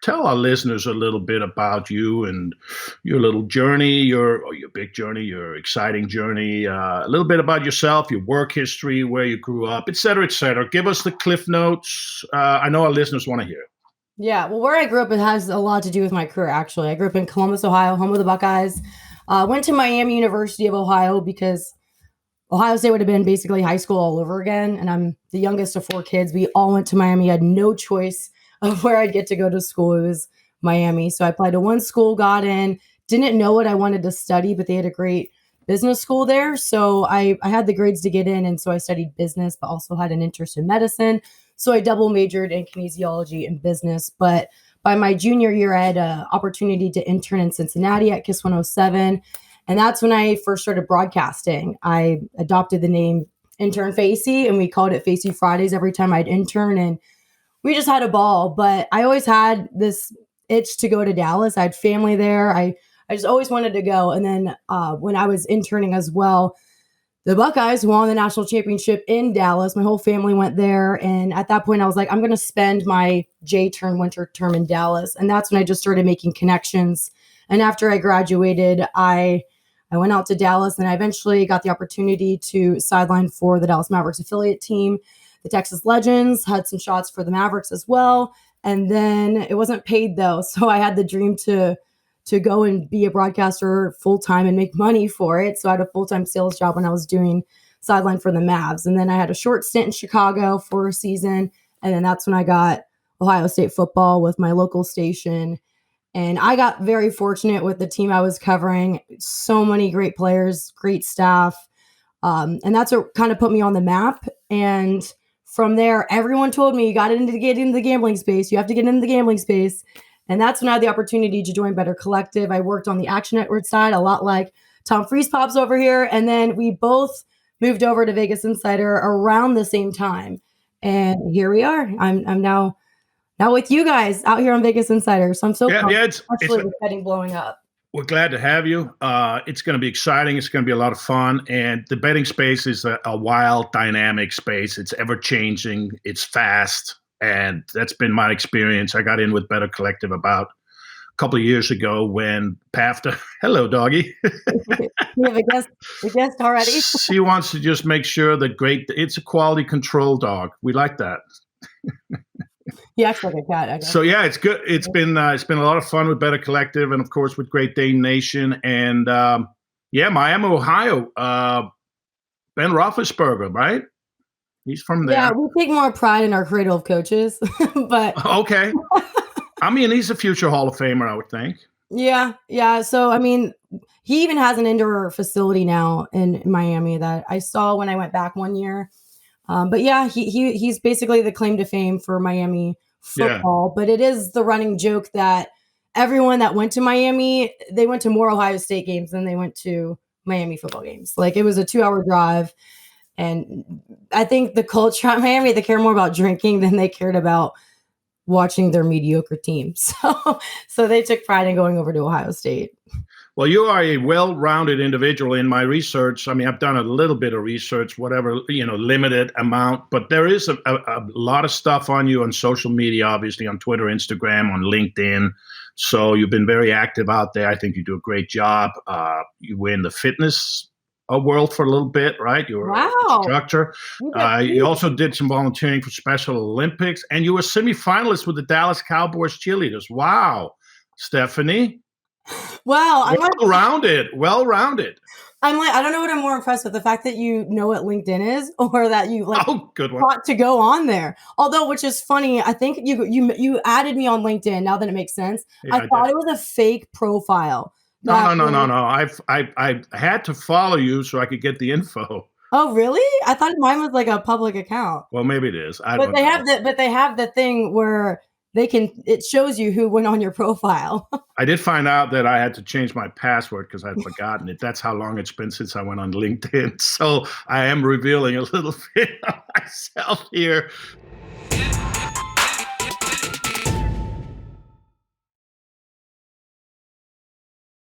tell our listeners a little bit about you and your little journey, your big journey, your exciting journey, a little bit about yourself, your work history, where you grew up, et cetera, et cetera. Give us the cliff notes. I know our listeners want to hear. Yeah, well, where I grew up, it has a lot to do with my career, actually. I grew up in Columbus, Ohio, home of the Buckeyes. Went to Miami University of Ohio because Ohio State would have been basically high school all over again. And I'm the youngest of 4 kids. We all went to Miami. I had no choice of where I'd get to go to school. It was Miami. So I applied to one school, got in, didn't know what I wanted to study, but they had a great business school there. So I had the grades to get in. And so I studied business, but also had an interest in medicine. So I double majored in kinesiology and business. But by my junior year, I had an opportunity to intern in Cincinnati at KISS 107. And that's when I first started broadcasting. I adopted the name Intern Facey, and we called it Facey Fridays every time I'd intern. And we just had a ball. But I always had this itch to go to Dallas. I had family there. I just always wanted to go. And then when I was interning as well, the Buckeyes won the national championship in Dallas. My whole family went there. And at that point, I was like, I'm going to spend my J-term, winter term in Dallas. And that's when I just started making connections. And after I graduated, I went out to Dallas, and I eventually got the opportunity to sideline for the Dallas Mavericks affiliate team. The Texas Legends had some shots for the Mavericks as well. And then it wasn't paid, though. So I had the dream to go and be a broadcaster full-time and make money for it. So I had a full-time sales job when I was doing sideline for the Mavs. And then I had a short stint in Chicago for a season. And then that's when I got Ohio State football with my local station. And I got very fortunate with the team I was covering. So many great players, great staff. And that's what kind of put me on the map. And from there, everyone told me, you got to get into the gambling space. You have to get into the gambling space. And that's when I had the opportunity to join Better Collective. I worked on the Action Network side, a lot like Tom Freeze Pops over here. And then we both moved over to VegasInsider around the same time. And here we are. I'm now with you guys out here on VegasInsider. So I'm so especially with betting blowing up. We're glad to have you. It's going to be exciting. It's going to be a lot of fun. And the betting space is a wild, dynamic space. It's ever changing. It's fast. And that's been my experience. I got in with Better Collective about a couple of years ago when Pafta, hello, doggy. You have a guest already. She wants to just make sure that it's a quality control dog. We like that. He acts like a cat, I guess. So yeah, it's good. It's been a lot of fun with Better Collective, and of course with Great Dane Nation, and Miami, Ohio. Ben Roethlisberger, right? He's from there. Yeah, we take more pride in our cradle of coaches, but okay. I mean, he's a future Hall of Famer, I would think. Yeah. So I mean, he even has an indoor facility now in Miami that I saw when I went back one year. But yeah, he's basically the claim to fame for Miami football. Yeah. But it is the running joke that everyone that went to Miami, they went to more Ohio State games than they went to Miami football games. Like, it was a 2-hour drive. And I think the culture at Miami, they care more about drinking than they cared about watching their mediocre team. So they took pride in going over to Ohio State. Well, you are a well-rounded individual. In my research, I mean, I've done a little bit of research, whatever, limited amount, but there is a lot of stuff on you on social media, obviously on Twitter, Instagram, on LinkedIn. So you've been very active out there. I think you do a great job. You were in the fitness world for a little bit, right? You were an instructor. You also did some volunteering for Special Olympics, and you were semifinalist with the Dallas Cowboys Cheerleaders. Wow, Stephanie. Well, well-rounded. I'm like, I don't know what I'm more impressed with, the fact that you know what LinkedIn is, or that you good one. Thought to go on there. Although, which is funny, I think you added me on LinkedIn. Now that it makes sense, yeah, I thought it was a fake profile. No. I had to follow you so I could get the info. Oh, really? I thought mine was like a public account. Well, maybe it is. But they have the thing where it shows you who went on your profile. I did find out that I had to change my password because I'd forgotten it. That's how long it's been since I went on LinkedIn. So I am revealing a little bit of myself here.